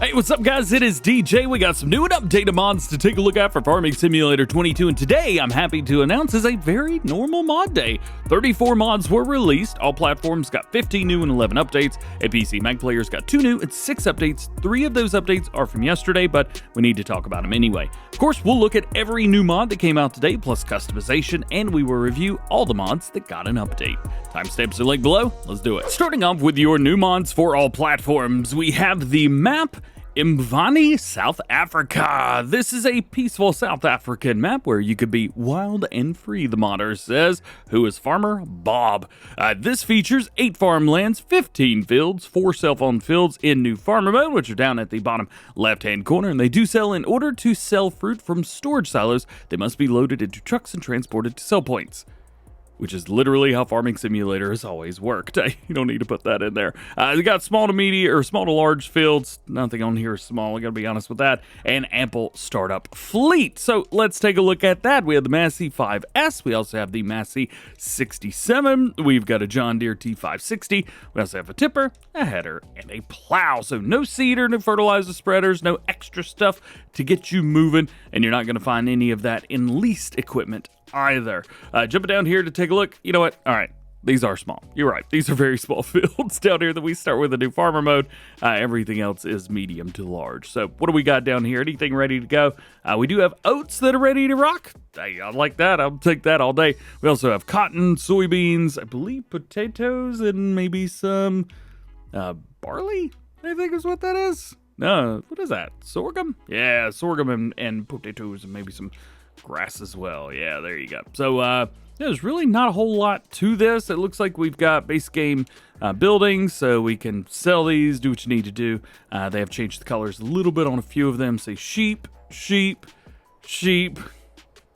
Hey, what's up, guys? It is DJ. We got some new and updated mods to take a look at for Farming Simulator 22, and today I'm happy to announce is a very normal mod day. 34 mods were released. All platforms got 15 new and 11 updates. A PC Mac players got 2 new and 6 updates. 3 of those updates are from yesterday, but we need to talk about them anyway. Of course, we'll look at every new mod that came out today, plus customization, and we will review all the mods that got an update. Timestamps are linked below. Let's do it. Starting off with your new mods for all platforms, we have the map Imvani, South Africa. This is a peaceful South African map where you could be wild and free, the modder says. Who is Farmer Bob? This features 8 farmlands, 15 fields, 4 self-owned fields in new farmer mode, which are down at the bottom left-hand corner, and they do sell. In order to sell fruit from storage silos, they must be loaded into trucks and transported to sell points, which is literally how Farming Simulator has always worked. You don't need to put that in there. We got small to medium or small to large fields. Nothing on here is small, I gotta be honest with that. And ample startup fleet. So let's take a look at that. We have the Massey 5S. We also have the Massey 67. We've got a John Deere T560. We also have a tipper, a header, and a plow. So no seeder, no fertilizer spreaders, no extra stuff to get you moving. And you're not gonna find any of that in leased equipment either. Jumping down here to take a look. You know what? All right. These are small. You're right. These are very small fields down here that we start with a new farmer mode. Everything else is medium to large. So what do we got down here? Anything ready to go? We do have oats that are ready to rock. Hey, I like that. I'll take that all day. We also have cotton, soybeans, I believe potatoes, and maybe some barley, I think is what that is. No, what is that? Sorghum? Yeah, sorghum and potatoes and maybe some grass as well. Yeah, there you go. So there's really not a whole lot to this. It looks like we've got base game buildings, so we can sell these, do what you need to do. They have changed the colors a little bit on a few of them. Say sheep, sheep, sheep.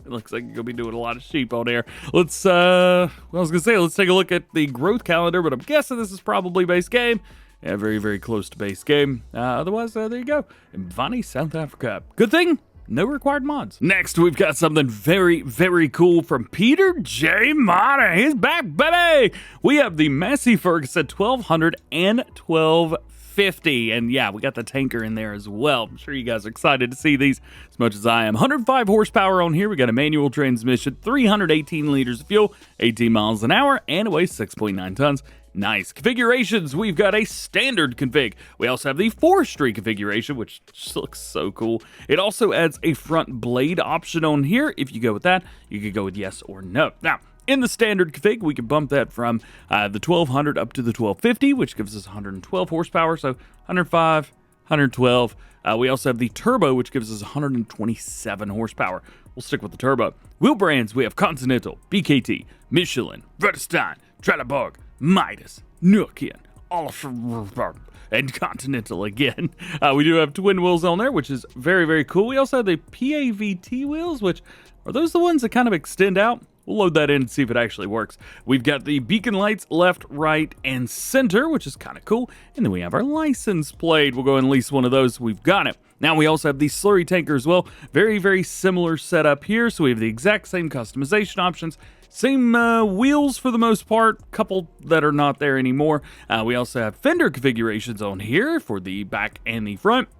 It looks like you're gonna be doing a lot of sheep on there. Let's well, I was gonna say, let's take a look at the growth calendar, but I'm guessing this is probably base game. Yeah, very, very close to base game. Otherwise, there you go. Imvani, South Africa. Good thing, no required mods. Next, we've got something very, very cool from Peter J. Motter. He's back, baby! We have the Massey Ferguson 1200 and 1250. And yeah, we got the tanker in there as well. I'm sure you guys are excited to see these as much as I am. 105 horsepower on here. We got a manual transmission, 318 liters of fuel, 18 miles an hour, and it weighs 6.9 tons. Nice. Configurations, we've got a standard config. We also have the 4-street configuration, which just looks so cool. It also adds a front blade option on here. If you go with that, you could go with yes or no. Now, in the standard config, we can bump that from the 1200 up to the 1250, which gives us 112 horsepower, so 105, 112. We also have the turbo, which gives us 127 horsepower. We'll stick with the turbo. Wheel brands, we have Continental, BKT, Michelin, Verstein, Trelleborg, Midas, Nokian, Oliver, and Continental again. We do have twin wheels on there, which is very, very cool. We also have the PAVT wheels, which are those the ones that kind of extend out? We'll load that in and see if it actually works. We've got the beacon lights left, right, and center, which is kind of cool. And then we have our license plate. We'll go and lease one of those. We've got it. Now we also have the slurry tanker as well. Very, very similar setup here. So we have the exact same customization options. Same wheels for the most part, couple that are not there anymore. We also have fender configurations on here for the back and the front.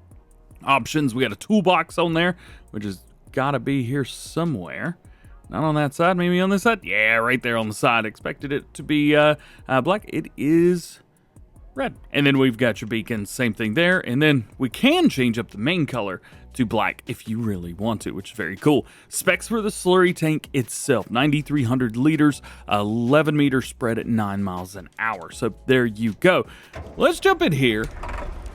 Options, we got a toolbox on there, which has got to be here somewhere. Not on that side, maybe on this side? Yeah, right there on the side. Expected it to be black. It is red. And then we've got your beacon, same thing there. And then we can change up the main color to black if you really want to, which is very cool. Specs for the slurry tank itself, 9,300 liters, 11 meter spread at 9 miles an hour. So there you go. Let's jump in here.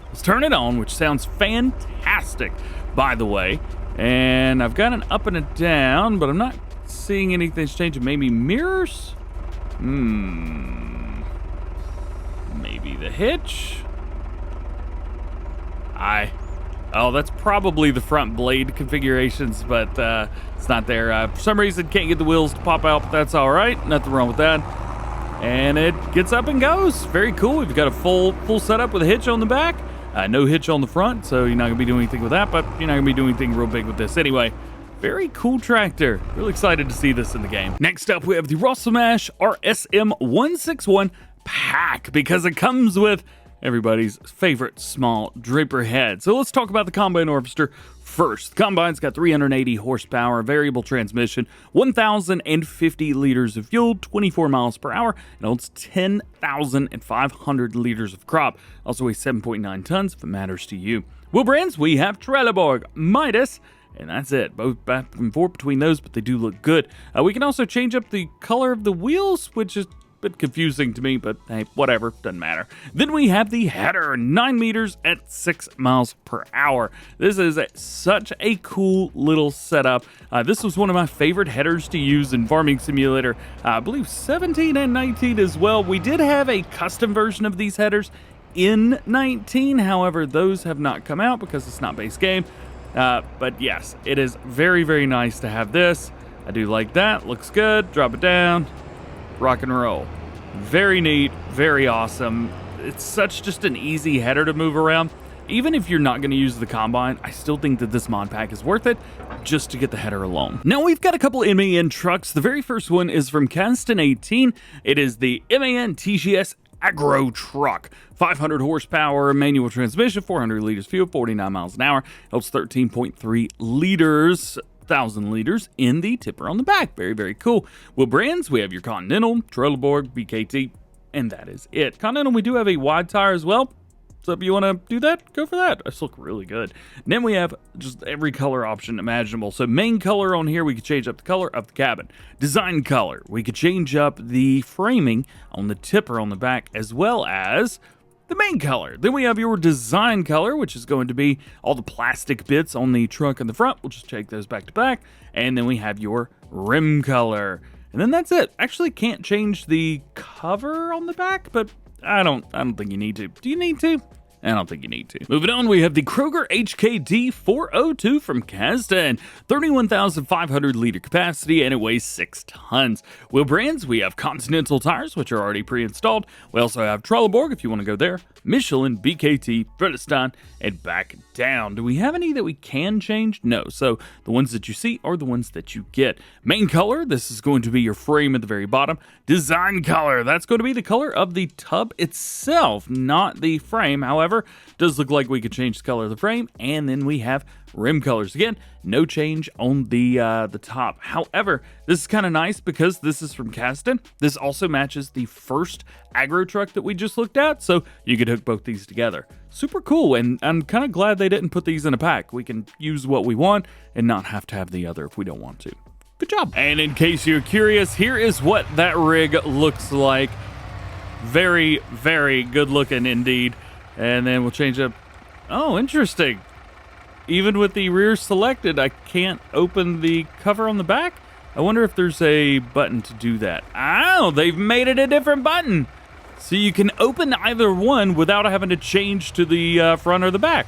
Let's turn it on, which sounds fantastic, by the way. And I've got an up and a down, but I'm not seeing anything's changing. Maybe mirrors? Maybe the hitch? Oh, that's probably the front blade configurations, but it's not there. For some reason, can't get the wheels to pop out, but that's all right. Nothing wrong with that. And it gets up and goes. Very cool. We've got a full setup with a hitch on the back. No hitch on the front, so you're not going to be doing anything with that, but you're not going to be doing anything real big with this anyway. Very cool tractor. Really excited to see this in the game. Next up, we have the Rostselmash RSM 161 pack, because it comes with everybody's favorite small draper head. So let's talk about the combine harvester first. The combine's got 380 horsepower, variable transmission, 1,050 liters of fuel, 24 miles per hour, and holds 10,500 liters of crop. Also weighs 7.9 tons if it matters to you. Wheel brands, we have Trelleborg, Midas, and that's it. Both back and forth between those, but they do look good. We can also change up the color of the wheels, which is a bit confusing to me, but hey, whatever, doesn't matter. Then we have the header, 9 meters at 6 miles per hour. This is such a cool little setup. This was one of my favorite headers to use in Farming Simulator, I believe 17 and 19 as well. We did have a custom version of these headers in 19, however, those have not come out because it's not base game. But yes, it is very, very nice to have this. I do like that. Looks good. Drop it down. Rock and roll. Very neat. Very awesome. It's such just an easy header to move around. Even if you're not going to use the combine, I still think that this mod pack is worth it just to get the header alone. Now we've got a couple MAN trucks. The very first one is from Caston 18. It is the MAN TGS AgroTruck. 500 horsepower, manual transmission, 400 liters fuel, 49 miles an hour. Holds 13.3 liters, 1,000 liters in the tipper on the back. Very, very cool. Wheel brands, we have your Continental, Trelleborg, BKT, and that is it. Continental, we do have a wide tire as well. So if you want to do that, go for that. This look really good. And then we have just every color option imaginable. So main color on here, we could change up the color of the cabin. Design color, we could change up the framing on the tipper on the back as well as the main color. Then we have your design color, which is going to be all the plastic bits on the truck in the front. We'll just take those back to back. And then we have your rim color. And then that's it. Actually can't change the cover on the back, but I don't think you need to. Do you need to? I don't think you need to. Moving on, we have the Kroger HKD 402 from Caston. 31,500 liter capacity, and it weighs 6 tons. Wheel brands, we have Continental tires, which are already pre-installed. We also have Trelleborg, if you want to go there. Michelin, BKT, Bridgestone, and back down. Do we have any that we can change? No. So the ones that you see are the ones that you get. Main color, this is going to be your frame at the very bottom. Design color, that's going to be the color of the tub itself, not the frame. However, does look like we could change the color of the frame. And then we have rim colors. Again, no change on the top. However, this is kind of nice because this is from Caston. This also matches the first AgroTruck that we just looked at, so you could hook both these together. Super cool, and I'm kind of glad they didn't put these in a pack. We can use what we want and not have to have the other if we don't want to. Good job. And in case you're curious, here is what that rig looks like. Very, very good looking indeed. And then we'll change up. Oh, interesting. Even with the rear selected, I can't open the cover on the back. I wonder if there's a button to do that. Oh, they've made it a different button. So you can open either one without having to change to the front or the back.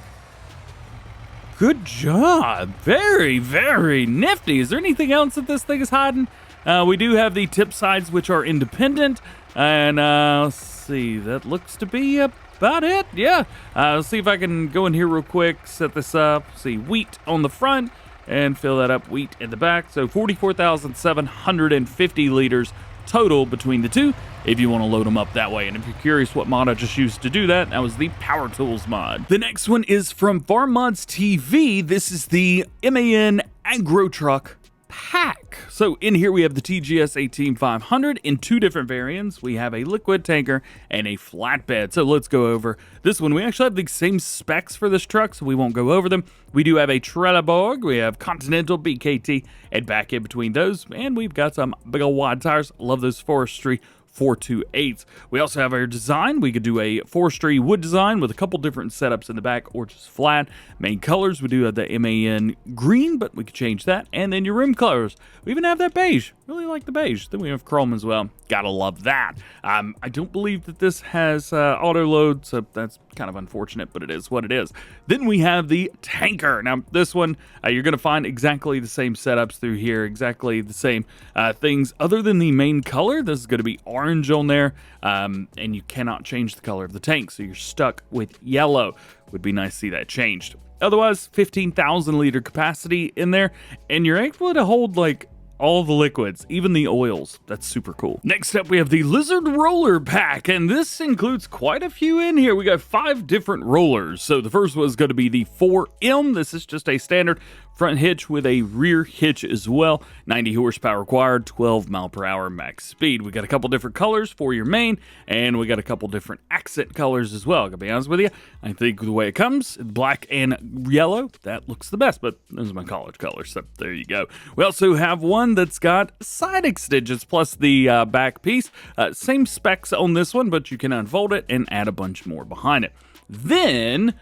Good job. Very, very nifty. Is there anything else that this thing is hiding? We do have the tip sides, which are independent. And let's see, that looks to be about it. Yeah. Let's see if I can go in here real quick, set this up. See, wheat on the front and fill that up, wheat in the back. So 44,750 liters total between the two if you want to load them up that way. And if you're curious what mod I just used to do that, that was the Power Tools mod. The next one is from Farm Mods TV. This is the MAN AgroTruck Pack. So in here we have the TGS 18500 in 2 different variants. We have a liquid tanker and a flatbed. So let's go over this one. We actually have the same specs for this truck, so we won't go over them. We do have a Trelleborg, we have Continental, BKT, and back in between those, and we've got some big old wide tires. Love those forestry 428s. We also have our design. We could do a forestry wood design with a couple different setups in the back or just flat. Main colors, we do have the MAN green, but we could change that. And then your rim colors, we even have that beige. Really like the beige. Then we have chrome as well. Gotta love that. I don't believe that this has auto load, so that's kind of unfortunate, but it is what it is. Then we have the tanker. Now this one, you're gonna find exactly the same setups through here, exactly the same things other than the main color. This is gonna be orange on there, and you cannot change the color of the tank, so you're stuck with yellow. Would be nice to see that changed. Otherwise, 15,000 liter capacity in there, and you're able to hold like all the liquids, even the oils. That's super cool. Next up, we have the Lizard Roller Pack, and this includes quite a few in here. We got 5 different rollers. So the first one is going to be the 4M. This is just a standard front hitch with a rear hitch as well. 90 horsepower required, 12 mile per hour max speed. We got a couple different colors for your main, and we got a couple different accent colors as well. I'll be honest with you, I think the way it comes, black and yellow, that looks the best, but those are my college colors, so there you go. We also have one that's got side extensions plus the back piece. Same specs on this one, but you can unfold it and add a bunch more behind it. Then,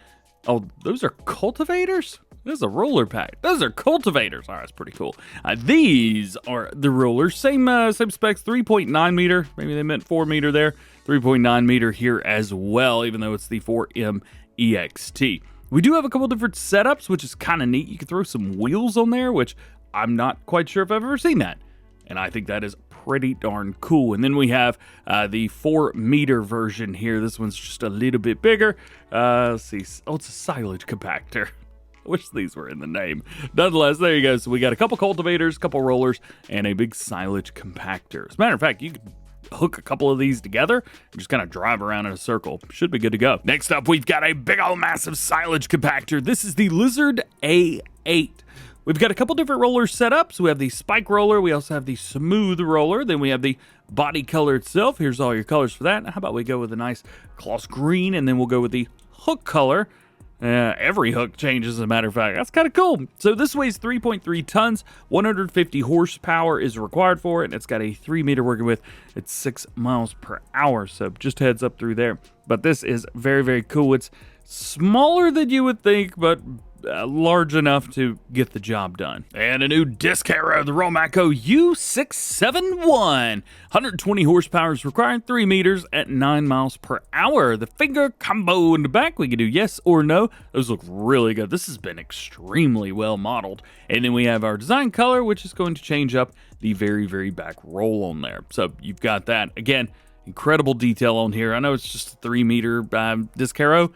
oh, those are cultivators? This is a roller pack. Those are cultivators. All right, that's pretty cool. These are the rollers. Same specs, 3.9 meter. Maybe they meant 4 meter there. 3.9 meter here as well, even though it's the 4M EXT. We do have a couple different setups, which is kind of neat. You can throw some wheels on there, which I'm not quite sure if I've ever seen that. And I think that is pretty darn cool. And then we have the 4 meter version here. This one's just a little bit bigger. Let's see. Oh, it's a silage compactor. I wish these were in the name. Nonetheless, there you go. So we got a couple cultivators, a couple rollers, and a big silage compactor. As a matter of fact, you could hook a couple of these together and just kind of drive around in a circle. Should be good to go. Next up, we've got a big old massive silage compactor. This is the Lizard A8. We've got a couple different rollers set up. So we have the spike roller. We also have the smooth roller. Then we have the body color itself. Here's all your colors for that. How about we go with a nice gloss green, and then we'll go with the hook color. Every hook changes, as a matter of fact. That's kind of cool. So this weighs 3.3 tons, 150 horsepower is required for it, and it's got a 3 meter working width. It's 6 miles per hour, so just heads up through there. But this is very, very cool. It's smaller than you would think, but large enough to get the job done. And a new disc harrow, the Rolmako U671. 120 horsepower is required, 3 meters at 9 miles per hour. The finger combo in the back, we can do yes or no. Those look really good. This has been extremely well modeled. And then we have our design color, which is going to change up the very, very back roll on there. So you've got that. Again, incredible detail on here. I know it's just a 3 meter disc harrow,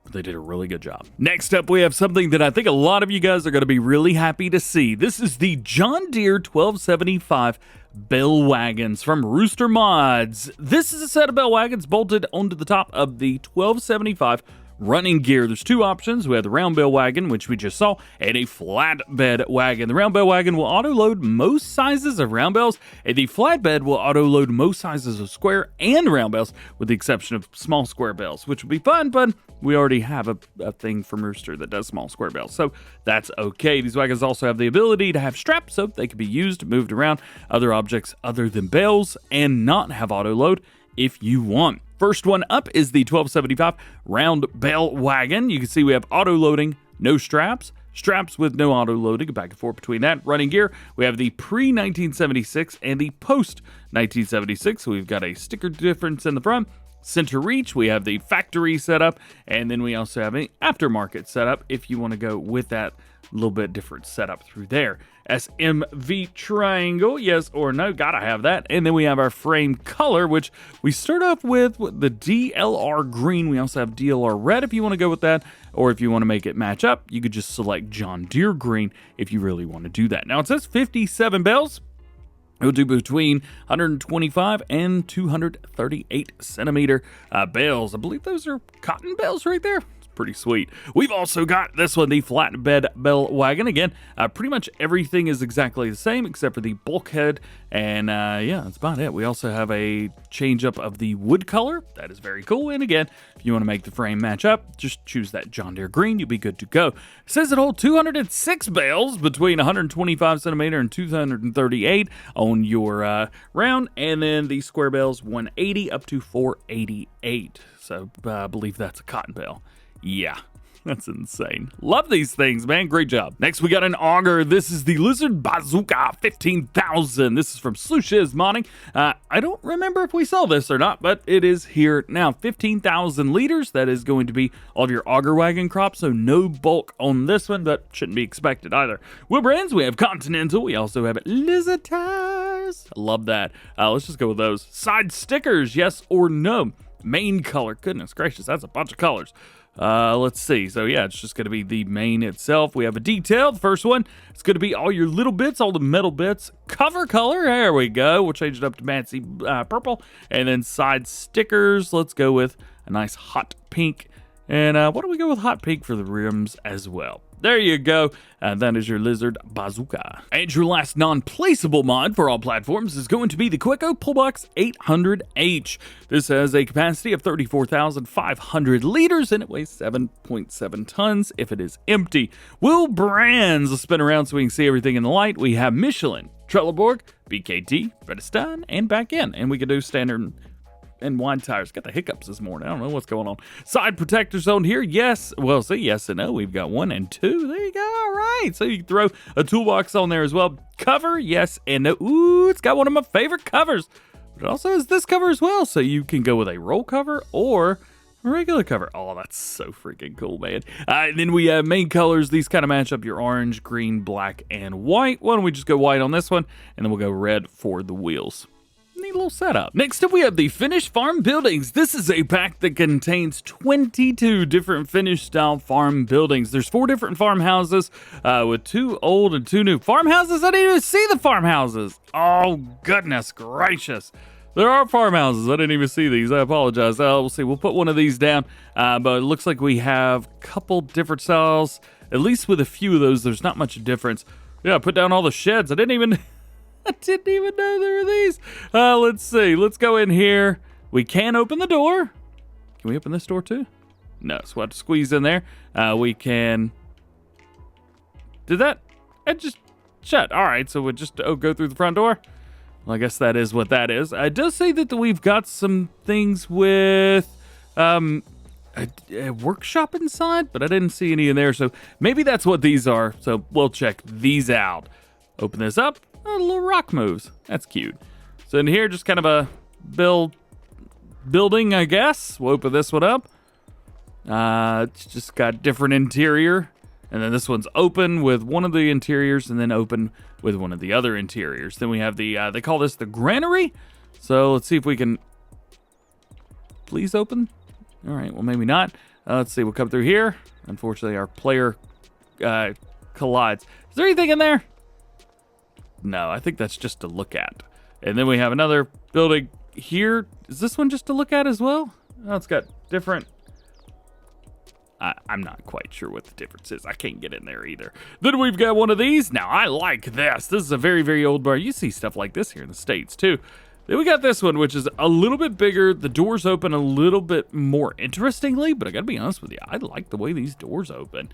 but they did a really good job. Next up, we have something that I think a lot of you guys are going to be really happy to see. This is the John Deere 1275 Bale Wagons from Rooster Mods. This is a set of Bale Wagons bolted onto the top of the 1275 running gear. There's 2 options. We have the round bale wagon, which we just saw, and a flatbed wagon. The round bale wagon will auto-load most sizes of round bales, and the flatbed will auto-load most sizes of square and round bales, with the exception of small square bales, which would be fun, but we already have a thing from Rooster that does small square bales, so that's okay. These wagons also have the ability to have straps, so they can be used, moved around other objects other than bales, and not have auto-load if you want. First one up is the 1275 round bale wagon. You can see we have auto loading, no straps, straps with no auto loading, back and forth between that. Running gear, we have the pre-1976 and the post-1976. So we've got a sticker difference in the front. Center reach, we have the factory setup, and then we also have an aftermarket setup if you want to go with that little bit different setup through there. SMV triangle, yes or no, gotta have that. And then we have our frame color, which we start off with the DLR green. We also have DLR red if you want to go with that, or if you want to make it match up, you could just select John Deere green if you really want to do that. Now it says 57 bales. It'll do between 125 and 238 centimeter bales. I believe those are cotton bales right there. Pretty sweet. We've also got this one, the flatbed bale wagon. Again, pretty much everything is exactly the same except for the bulkhead, and yeah, that's about it. We also have a change up of the wood color. That is very cool. And again, if you want to make the frame match up, just choose that John Deere green. You'll be good to go. It says it holds 206 bales between 125 centimeter and 238 on your round, and then the square bales 180 up to 488. So I believe that's a cotton bale. Yeah, that's insane. Love these things, man. Great job. Next, we got an auger. This is the Lizard Bazuka 15,000. This is from Slush's Modding. I don't remember if we saw this or not, but it is here now. 15,000 liters. That is going to be all of your auger wagon crop, so no bulk on this one, but shouldn't be expected either. Wheel brands, we have Continental. We also have Lizard tires. I love that. Let's just go with those. Side stickers, yes or no? Main color. Goodness gracious, that's a bunch of colors. Let's see. So yeah, it's just going to be the main itself. We have a detail. The first one, it's going to be all your little bits, all the metal bits. Cover color, there we go. We'll change it up to Massey purple. And then side stickers, let's go with a nice hot pink. And why don't we go with hot pink for the rims as well? There you go. That is your Lizard Bazuka. And your last non-placeable mod for all platforms is going to be the KAWECO PullBox 800H. This has a capacity of 34,500 liters and it weighs 7.7 tons if it is empty. Wheel brands, let's spin around so we can see everything in the light. We have Michelin, Trelleborg, BKT, Vedestan, and back in. And we can do standard and wide tires. Got the hiccups this morning. I don't know what's going on. Side protector zone here. Yes. Well, say yes and no. We've got 1 and 2. There you go. All right. So you can throw a toolbox on there as well. Cover. Yes and no. Ooh, it's got one of my favorite covers. But it also has this cover as well. So you can go with a roll cover or a regular cover. Oh, that's so freaking cool, man. And then we have main colors. These kind of match up your orange, green, black, and white. Why don't we just go white on this one? And then we'll go red for the wheels. Neat little setup. Next up, we have the Finnish farm buildings. This is a pack that contains 22 different Finnish style farm buildings. There's 4 different farmhouses with 2 old and 2 new farmhouses. I didn't even see the farmhouses. Oh, goodness gracious. There are farmhouses. I didn't even see these. I apologize. We'll see. We'll put one of these down. But it looks like we have a couple different styles. At least with a few of those, there's not much difference. Yeah, put down all the sheds. I didn't even know there were these. Let's see. Let's go in here. We can open the door. Can we open this door too? No, so we'll have to squeeze in there. We can... Did that? It just shut. All right, so we'll just go through the front door. Well, I guess that is what that is. It does say that we've got some things with a workshop inside, but I didn't see any in there, so maybe that's what these are. So we'll check these out. Open this up. Oh, little rock moves. That's cute. So in here, just kind of a building, I guess. We'll open this one up. It's just got different interior. And then this one's open with one of the interiors and then open with one of the other interiors. Then we have the, they call this the granary. So let's see if we can please open. All right, well, maybe not. Let's see, we'll come through here. Unfortunately, our player collides. Is there anything in there? No, I think that's just to look at. And then we have another building here. Is this one just to look at as well? Oh, it's got different... I'm not quite sure what the difference is. I can't get in there either. Then we've got one of these. Now, I like this. This is a very, very old bar. You see stuff like this here in the States, too. Then we got this one, which is a little bit bigger. The doors open a little bit more interestingly, but I gotta be honest with you, I like the way these doors open.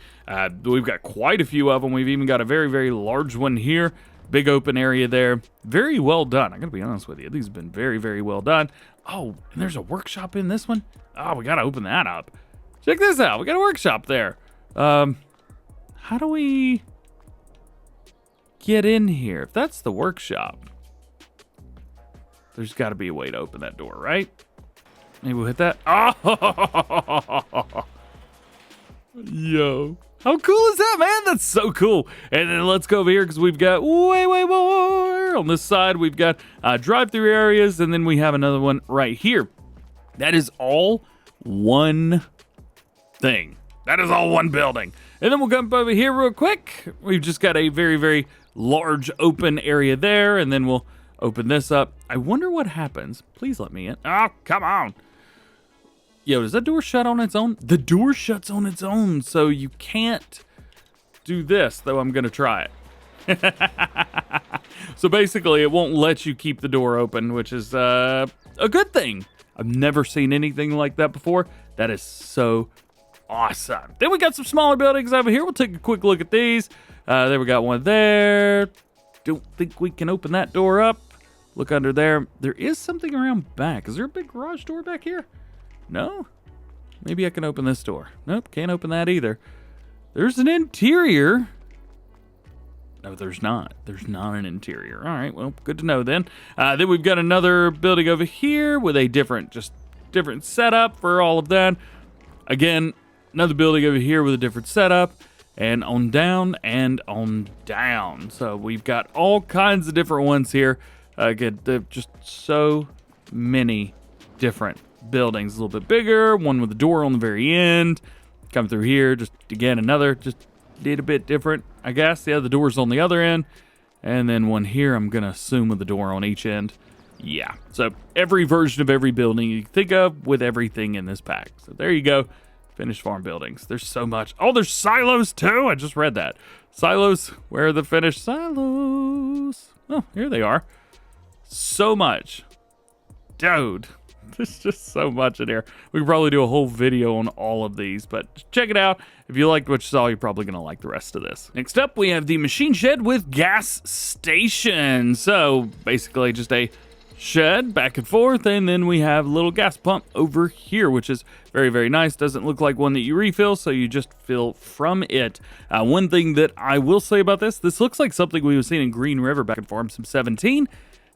We've got quite a few of them. We've even got a very, very large one here. Big open area there. Very well done. I gotta be honest with you. These have been very, very well done. Oh, and there's a workshop in this one. Oh, we gotta open that up. Check this out. We got a workshop there. How do we get in here? If that's the workshop, there's got to be a way to open that door, right? Maybe we'll hit that. Oh, yo. How cool is that, man? That's so cool. And then let's go over here because we've got way more. On this side, we've got drive-through areas, and then we have another one right here. That is all one thing. That is all one building. And then we'll come over here real quick. We've just got a very, very large open area there, and then we'll open this up. I wonder what happens. Please let me in. Oh, come on. Yo, does that door shut on its own? The door shuts on its own, so you can't do this, though I'm going to try it. So basically, it won't let you keep the door open, which is a good thing. I've never seen anything like that before. That is so awesome. Then we got some smaller buildings over here. We'll take a quick look at these. There we got one there. Don't think we can open that door up. Look under there. There is something around back. Is there a big garage door back here? No? Maybe I can open this door. Nope, can't open that either. There's an interior. No, there's not. There's not an interior. All right, well, good to know then. Then we've got another building over here with a different setup for all of that. Again, another building over here with a different setup. And on down and on down. So we've got all kinds of different ones here. Again, they're just so many different buildings. A little bit bigger, one with a door on the very end. Come through here, just again, another, just did a bit different, I guess. Yeah, the door's on the other end. And then one here, I'm going to assume with the door on each end. Yeah, so every version of every building you can think of with everything in this pack. So there you go. Finished farm buildings. There's so much. Oh, there's silos too. I just read that. Silos. Where are the finished silos? Oh, here they are. So much. Dude, there's just so much in here. We could probably do a whole video on all of these, but check it out. If you liked what you saw, you're probably going to like the rest of this. Next up, we have the machine shed with Gasstation. So basically just a shed back and forth, and then we have a little gas pump over here, which is very, very nice. Doesn't look like one that you refill, so you just fill from it. One thing that I will say about this looks like something we were seeing in Green River back in Farm Sim 17,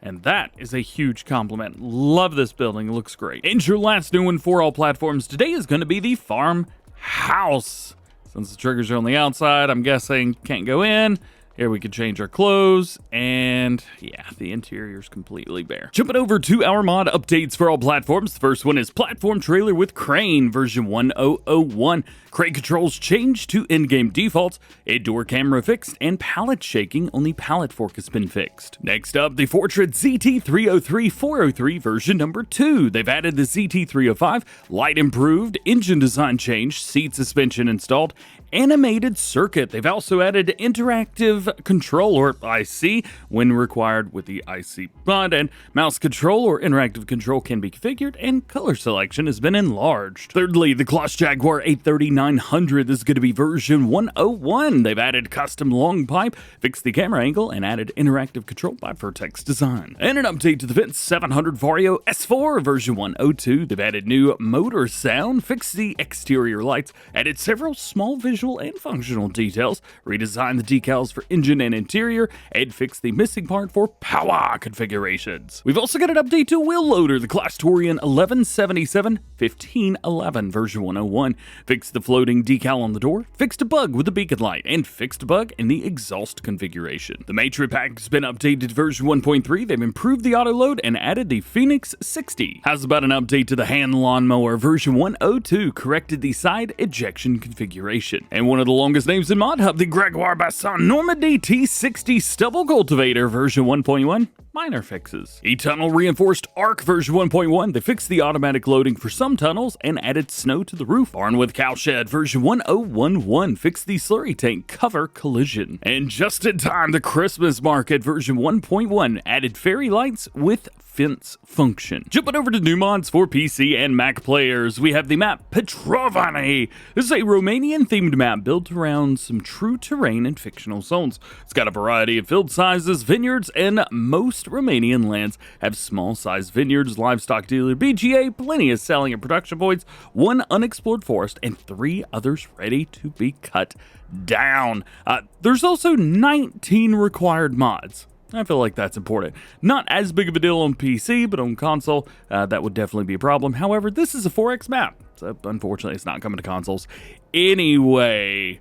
and that is a huge compliment. Love this building. It looks great. And your last new one for all platforms today is going to be the farmhouse. Since the triggers are on the outside, I'm guessing can't go in. Here we can change our clothes, and yeah, the interior's completely bare. Jumping over to our mod updates for all platforms. The first one is Platform Trailer with Crane, version 1001. Crane controls changed to in-game defaults, a door camera fixed, and pallet shaking on the pallet fork has been fixed. Next up, the Fortschritt ZT 303-403 version number 2. They've added the ZT 305, light improved, engine design changed, seat suspension installed, animated circuit. They've also added interactive control, or IC, when required with the IC mod, and mouse control or interactive control can be configured, and color selection has been enlarged. Thirdly, the Claas Jaguar 830-900 is going to be version 101. They've added custom long pipe, fixed the camera angle, and added interactive control by Vertex Design. And an update to the Fendt 700 Vario S4 version 102. They've added new motor sound, fixed the exterior lights, added several small visual and functional details, redesigned the decals for engine and interior, and fixed the missing part for power configurations. We've also got an update to wheel loader, the Claas Torion 1177-1511 version 101. Fixed the floating decal on the door, fixed a bug with the beacon light, and fixed a bug in the exhaust configuration. The Maitre Pack has been updated to version 1.3. They've improved the auto load and added the Phoenix 60. How's about an update to the hand lawnmower version 102, corrected the side ejection configuration. And one of the longest names in Mod Hub, the Grégoire Besson Normandy T60 stubble cultivator version 1.1. Minor fixes. Etunnel Reinforced Arc version 1.1. They fixed the automatic loading for some tunnels and added snow to the roof. Barn with Cowshed version 1011. Fixed the slurry tank cover collision. And just in time, the Christmas market version 1.1 added fairy lights with fence function. Jumping over to new mods for PC and Mac players, we have the map Petrovani. This is a Romanian themed map built around some true terrain and fictional zones. It's got a variety of field sizes, vineyards, and most Romanian lands have small sized vineyards, livestock dealer BGA, plenty of selling and production points, one unexplored forest, and 3 others ready to be cut down. There's also 19 required mods. I feel like that's important. Not as big of a deal on PC, but on console, that would definitely be a problem. However, this is a 4X map, so unfortunately it's not coming to consoles. Anyway,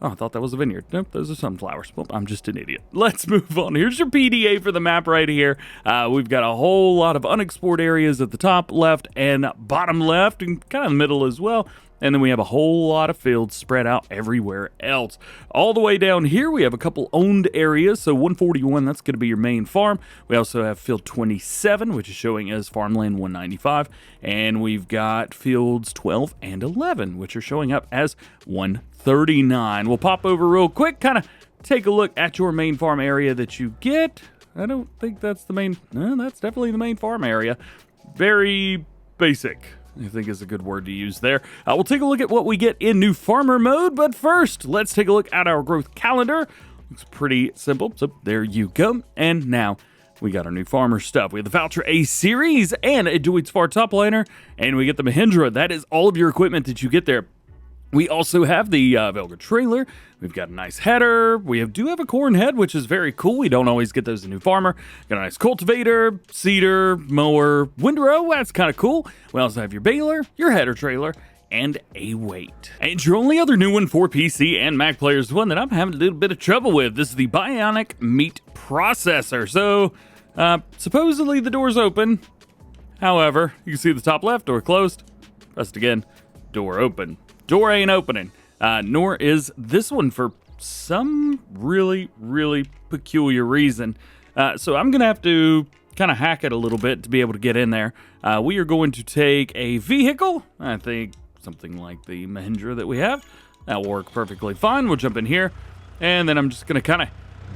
oh, I thought that was a vineyard. Nope, those are sunflowers. Well, I'm just an idiot. Let's move on. Here's your PDA for the map right here. We've got a whole lot of unexplored areas at the top left and bottom left, and kind of the middle as well. And then we have a whole lot of fields spread out everywhere else. All the way down here, we have a couple owned areas. So 141, that's going to be your main farm. We also have field 27, which is showing as farmland 195. And we've got fields 12 and 11, which are showing up as 139. We'll pop over real quick, kind of take a look at your main farm area that you get. I don't think that's the main, no, that's definitely the main farm area. Very basic, I think is a good word to use there. We'll take a look at what we get in new farmer mode, but first, let's take a look at our growth calendar. Looks pretty simple, so there you go. And now, we got our new farmer stuff. We have the Valtra A series and a Deutz Far top liner, and we get the Mahindra. That is all of your equipment that you get there. We also have the Velga trailer. We've got a nice header. We do have a corn head, which is very cool. We don't always get those in New Farmer. Got a nice cultivator, seeder, mower, windrow. That's kind of cool. We also have your baler, your header trailer, and a weight. And your only other new one for PC and Mac players, one that I'm having a little bit of trouble with. This is the Bionic meat processor. So, supposedly the door's open. However, you can see the top left, door closed. Press it again, door open. door ain't opening. Nor is this one for some really, really peculiar reason. So I'm going to have to kind of hack it a little bit to be able to get in there. We are going to take a vehicle, I think something like the Mahindra that we have. That will work perfectly fine. We'll jump in here, and then I'm just going to kind of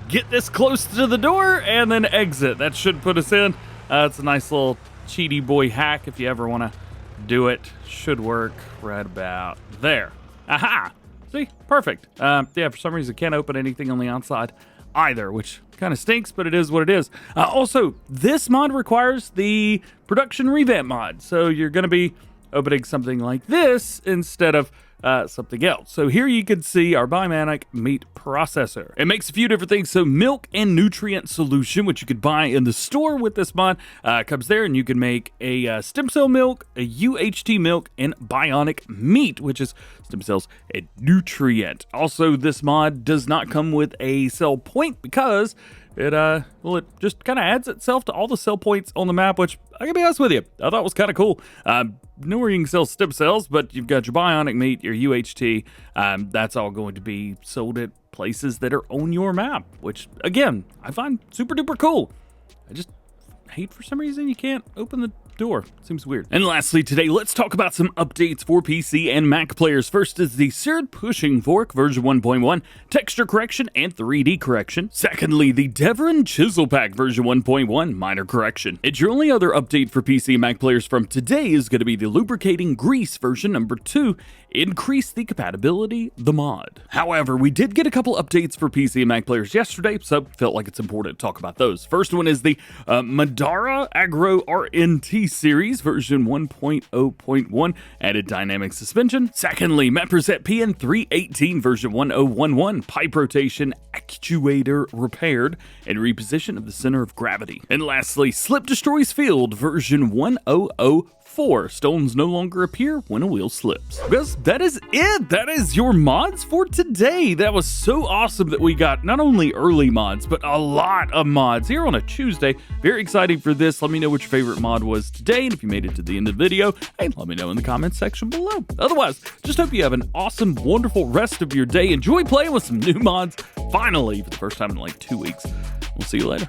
get this close to the door and then exit. That should put us in. It's a nice little cheaty boy hack if you ever want to do it. Should work right about there. Aha! See? Perfect. Yeah, for some reason, can't open anything on the outside either, which kind of stinks, but it is what it is. Also, this mod requires the production revamp mod, so you're going to be opening something like this instead of something else. So here you can see our Bionic meat processor. It makes a few different things. So milk and nutrient solution, which you could buy in the store with this mod, comes there, and you can make a stem cell milk, a UHT milk, and Bionic meat, which is stem cells and nutrient. Also, this mod does not come with a sell point because it just kind of adds itself to all the sell points on the map, which I gotta be honest with you, I thought was kind of cool. Nowhere you can sell stem cells, but you've got your Bionic meat, your UHT. That's all going to be sold at places that are on your map, which again, I find super duper cool. I just hate for some reason you can't open the door. Seems weird. And lastly today, let's talk about some updates for PC and Mac players. First is the Sirot pushing fork version 1.1, texture correction and 3D correction. Secondly, the Devrand chisel pack version 1.1, minor correction. And your only other update for PC and Mac players from today is going to be the Lubricating Grease version number 2, increase the compatibility, the mod. However, we did get a couple updates for PC and Mac players yesterday, so felt like it's important to talk about those. First one is the Madara Agro RNT series version 1.0.1, added dynamic suspension. Secondly, Meprozet PN 318 version 1011, pipe rotation actuator repaired and reposition of the center of gravity. And lastly, Slip Destroys Field version 1004, stones no longer appear when a wheel slips. Guys, that is it. That is your mods for today. That was so awesome that we got not only early mods, but a lot of mods here on a Tuesday. Very exciting for this. Let me know what your favorite mod was today, and if you made it to the end of the video, hey, let me know in the comments section below. Otherwise, just hope you have an awesome, wonderful rest of your day. Enjoy playing with some new mods, finally, for the first time in like 2 weeks. We'll see you later.